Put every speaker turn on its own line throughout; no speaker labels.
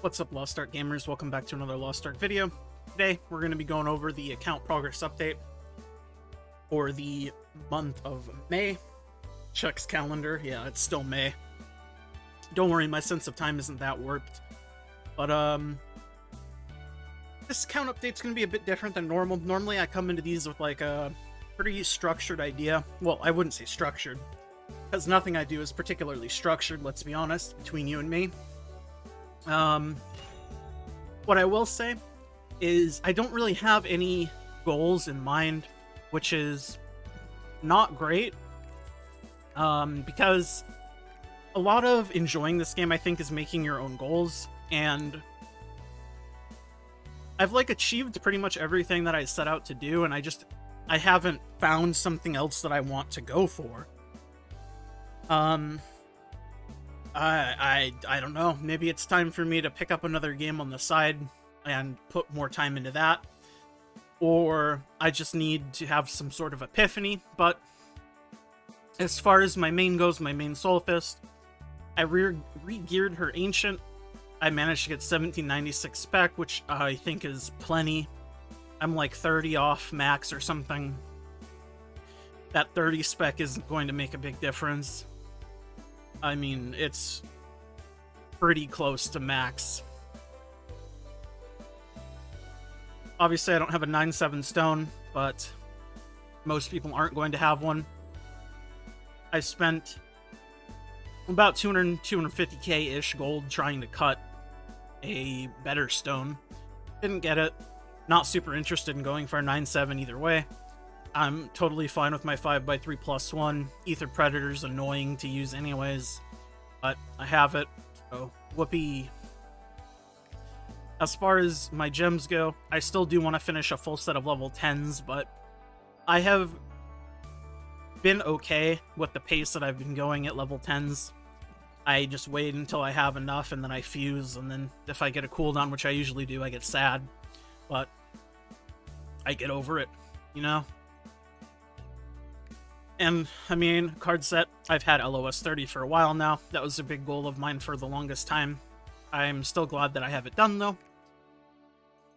What's up, Lost Ark gamers? Welcome back to another Lost Ark video. Today, we're going to be going over the account progress update for the month of May. Chuck's calendar, yeah, it's still May. Don't worry, my sense of time isn't that warped. But, this account update's going to be a bit different than normal. Normally, I come into these with, like, a pretty structured idea. Well, I wouldn't say structured, because nothing I do is particularly structured, let's be honest, between you and me. What I will say is I don't really have any goals in mind, which is not great, because a lot of enjoying this game, I think, is making your own goals, and I've, like, achieved pretty much everything that I set out to do, and I haven't found something else that I want to go for. I don't know. Maybe it's time for me to pick up another game on the side and put more time into that. Or I just need to have some sort of epiphany. But as far as my main goes, my main Soul Fist, I re-geared her Ancient. I managed to get 1796 spec, which I think is plenty. I'm like 30 off max or something. That 30 spec isn't going to make a big difference. I mean, it's pretty close to max. Obviously, I don't have a 9/7 stone, but most people aren't going to have one. I spent about 250k-ish gold trying to cut a better stone. Didn't get it. Not super interested in going for a 9/7 either way. I'm totally fine with my 5x3 +1. Ether Predator's annoying to use anyways, but I have it, so whoopee. As far as my gems go, I still do want to finish a full set of level 10s, but I have been okay with the pace that I've been going at level 10s. I just wait until I have enough, and then I fuse, and then if I get a cooldown, which I usually do, I get sad, but I get over it, you know? And, I mean, card set, I've had LOS 30 for a while now. That was a big goal of mine for the longest time. I'm still glad that I have it done, though.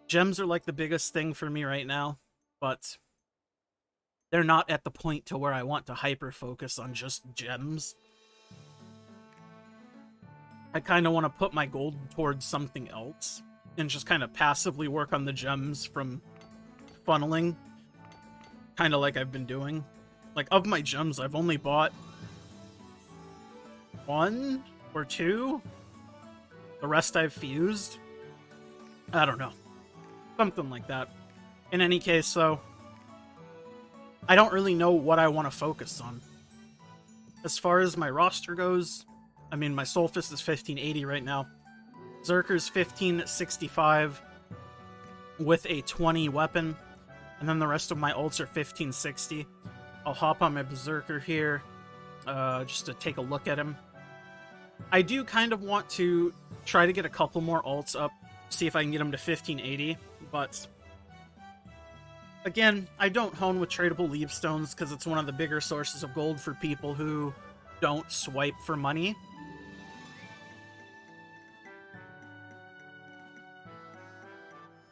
Gems are like the biggest thing for me right now, but they're not at the point to where I want to hyper-focus on just gems. I kind of want to put my gold towards something else, and just kind of passively work on the gems from funneling, kind of like I've been doing. Like, of my gems, I've only bought 1 or 2. The rest I've fused. I don't know. Something like that. In any case, though, I don't really know what I want to focus on. As far as my roster goes, I mean, my Soul Fist is 1580 right now. Berserker's 1565 with a 20 weapon. And then the rest of my ults are 1560. I'll hop on my Berserker here, just to take a look at him. I do kind of want to try to get a couple more ults up, see if I can get him to 1580, but again, I don't hone with tradable leave stones because it's one of the bigger sources of gold for people who don't swipe for money.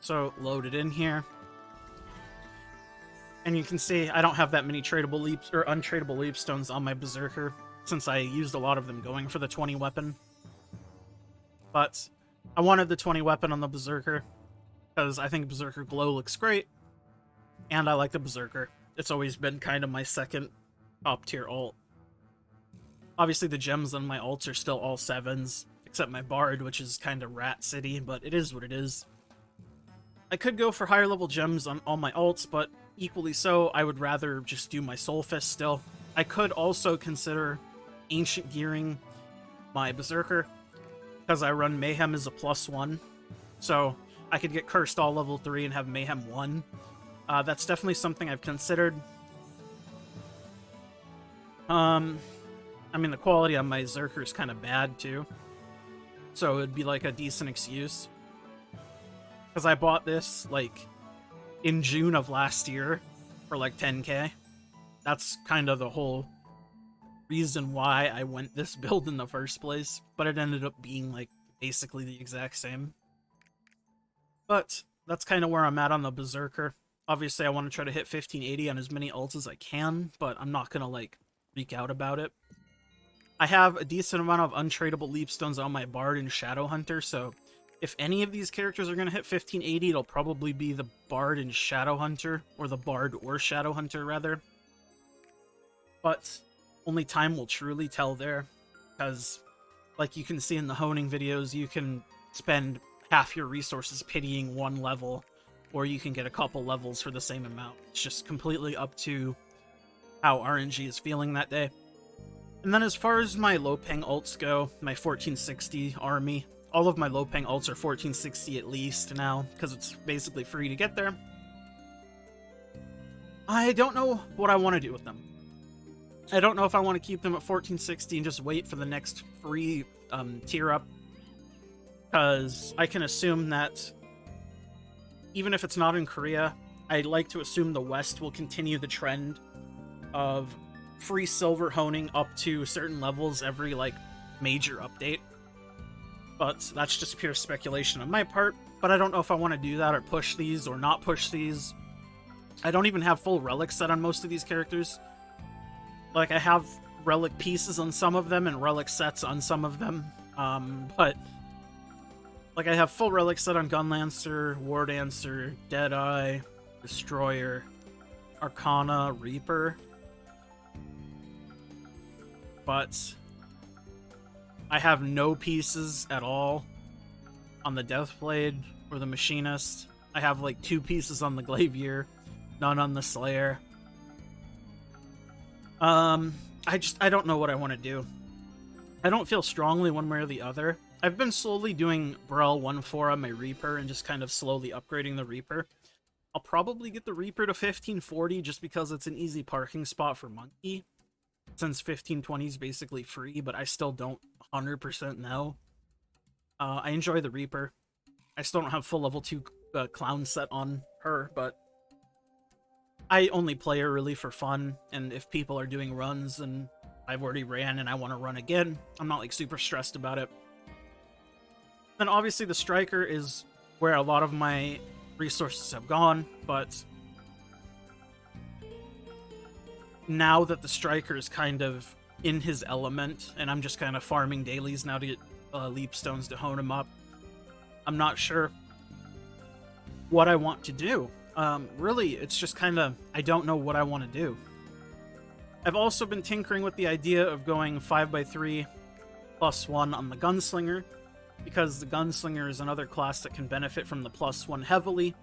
So, load it in here. And you can see I don't have that many tradable leaps or untradable leap stones on my Berserker, since I used a lot of them going for the 20 weapon. But I wanted the 20 weapon on the Berserker, because I think Berserker Glow looks great, and I like the Berserker. It's always been kind of my second top tier ult. Obviously the gems on my ults are still all 7s, except my Bard, which is kind of Rat City, but it is what it is. I could go for higher level gems on all my ults, but equally so, I would rather just do my Soul Fist still. I could also consider Ancient gearing my Berserker, because I run Mayhem as a +1, so I could get Cursed all level 3 and have Mayhem 1. That's definitely something I've considered. I mean, the quality on my Berserker is kind of bad, too, so it would be like a decent excuse. Because I bought this, like, in June of last year for like 10k. That's kind of the whole reason why I went this build in the first place, but it ended up being like basically the exact same. But that's kind of where I'm at on the Berserker. Obviously, I want to try to hit 1580 on as many ults as I can, but I'm not going to, like, freak out about it. I have a decent amount of untradeable leap stones on my Bard and Shadowhunter, so if any of these characters are going to hit 1580, it'll probably be the Bard and Shadowhunter, or the Bard or Shadowhunter, rather. But only time will truly tell there, because, like you can see in the honing videos, you can spend half your resources pitying one level, or you can get a couple levels for the same amount. It's just completely up to how RNG is feeling that day. And then as far as my low ping ults go, my 1460 army, all of my low ping ults are 1460 at least now, because it's basically free to get there. I don't know what I want to do with them. I don't know if I want to keep them at 1460 and just wait for the next free tier up, because I can assume that even if it's not in Korea, I'd like to assume the West will continue the trend of free silver honing up to certain levels every, like, major update. But that's just pure speculation on my part, but I don't know if I want to do that or push these or not push these. I don't even have full relic set on most of these characters. Like, I have relic pieces on some of them and relic sets on some of them, but like, I have full relic set on Gunlancer, War Dancer, Deadeye, Destroyer, Arcana, Reaper. But I have no pieces at all on the Deathblade or the Machinist. I have like 2 pieces on the Glavier, none on the Slayer. I don't know what I want to do. I don't feel strongly one way or the other. I've been slowly doing Brawl 1-4 on my Reaper and just kind of slowly upgrading the Reaper. I'll probably get the Reaper to 1540 just because it's an easy parking spot for Monkey, since 1520 is basically free, but I still don't 100% know. I enjoy the Reaper. I still don't have full level 2 clown set on her, but I only play her really for fun, and if people are doing runs and I've already ran and I want to run again, I'm not like super stressed about it. Then obviously the Striker is where a lot of my resources have gone, but now that the Striker is kind of in his element, and I'm just kind of farming dailies now to get leap stones to hone him up, I'm not sure what I want to do. Really, it's just kind of, I don't know what I want to do. I've also been tinkering with the idea of going 5x3 +1 on the Gunslinger, because the Gunslinger is another class that can benefit from the +1 heavily,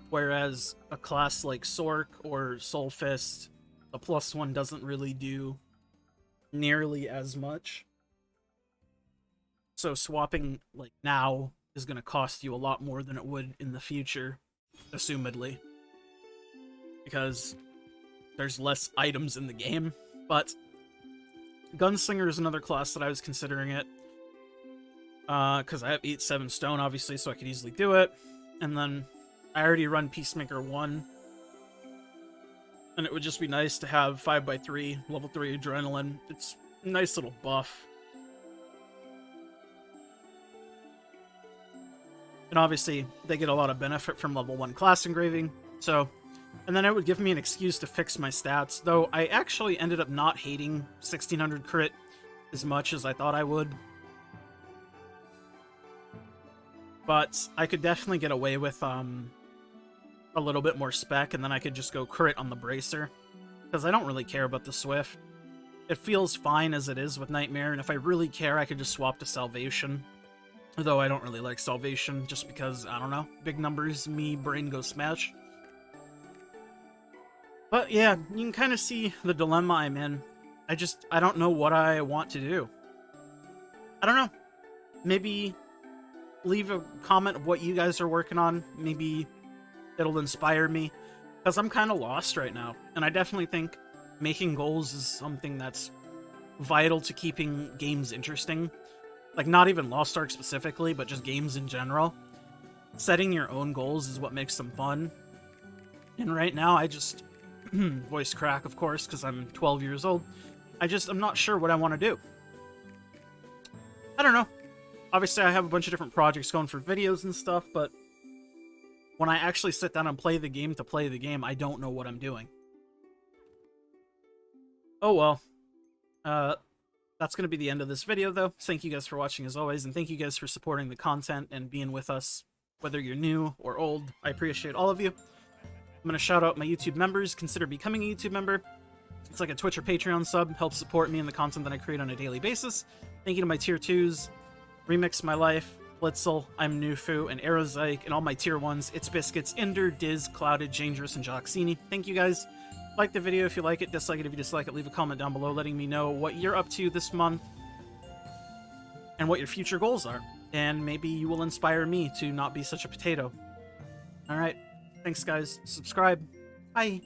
whereas a class like Sork or Soulfist, the +1 doesn't really do nearly as much. So swapping like now is going to cost you a lot more than it would in the future, assumedly, because there's less items in the game. But Gunslinger is another class that I was considering it, because I have 8-7 stone, obviously, so I could easily do it. And then I already run Peacemaker 1, and it would just be nice to have 5x3, level 3 Adrenaline. It's a nice little buff. And obviously, they get a lot of benefit from level 1 class engraving, so... And then it would give me an excuse to fix my stats, though I actually ended up not hating 1600 crit as much as I thought I would. But I could definitely get away with a little bit more spec, and then I could just go crit on the Bracer, because I don't really care about the Swift. It feels fine as it is with Nightmare, and if I really care, I could just swap to Salvation. Though I don't really like Salvation, just because, I don't know, big numbers, me, brain goes smash. But yeah, you can kind of see the dilemma I'm in. I don't know what I want to do. I don't know. Maybe leave a comment of what you guys are working on. Maybe it'll inspire me, because I'm kind of lost right now. And I definitely think making goals is something that's vital to keeping games interesting. Like, not even Lost Ark specifically, but just games in general. Setting your own goals is what makes them fun. And right now, I just... voice crack, of course, because I'm 12 years old. I'm not sure what I want to do. I don't know. Obviously, I have a bunch of different projects going for videos and stuff, but when I actually sit down and play the game to play the game, I don't know what I'm doing. Oh well. That's going to be the end of this video, though. Thank you guys for watching, as always, and thank you guys for supporting the content and being with us, whether you're new or old. I appreciate all of you. I'm going to shout out my YouTube members. Consider becoming a YouTube member. It's like a Twitch or Patreon sub. Helps support me and the content that I create on a daily basis. Thank you to my Tier 2s, Remix My Life, Blitzel, I'm Nufu, and Aerozyke, and all my Tier 1s, It's Biscuits, Ender, Diz, Clouded, Dangerous, and Joxini. Thank you guys. Like the video if you like it, dislike it if you dislike it, leave a comment down below letting me know what you're up to this month and what your future goals are. And maybe you will inspire me to not be such a potato. Alright, thanks guys. Subscribe. Bye.